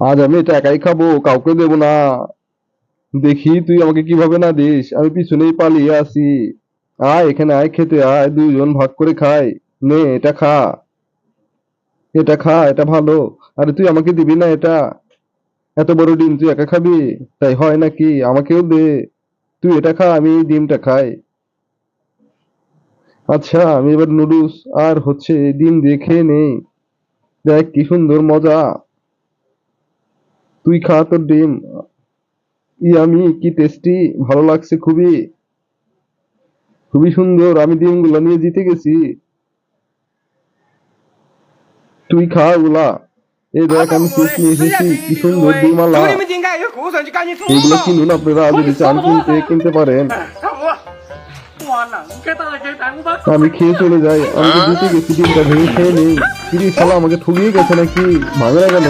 আজ আমি এটা একাই খাবো, কাউকে দেবো না। দেখি তুই আমাকে কিভাবে না দিস, আমি পিছনেই পালিয়ে আছি। আয় এখানে আয়, খেতে আয়, দুইজন ভাগ করে খাই। নে এটা খা, এটা খা, এটা ভালো। আরে তুই আমাকে দিবি না এটা? এত বড় ডিম তুই একা খাবি? তাই হয় নাকি? আমাকেও দে। তুই এটা খা, আমি এই ডিমটা খাই। আচ্ছা আমি এবার নুডলস আর হচ্ছে ডিম দিয়ে খেয়ে নেই। দেখ কি সুন্দর মজা। তুই খা তোর ডিম। ইয়ামি, কি টেস্টি, ভালো লাগছে খুবই। খুবই সুন্দর, আমি ডিমগুলো নিয়ে জিতে গেছি। তুই খা ওগুলা। এই দেখ আমি কেক নিয়ে এসেছি, কি সুন্দর ডিমালা। 兄弟们应该有故事就赶紧走 এইগুলো 吧。 কিনুন আপনারা, 我 যদি 你 চান 说不 কিনতে 多， কিনতে পারেন। 差不多。我能给大家给咱们把 আমি খেয়ে চলে যাই, আমি তো জিতে গেছি, ডিমটা ভেঙে খেয়ে নেই। কিরে শালা, আমাকে ঠকিয়ে গেছে নাকি? ভাঙে না কেন?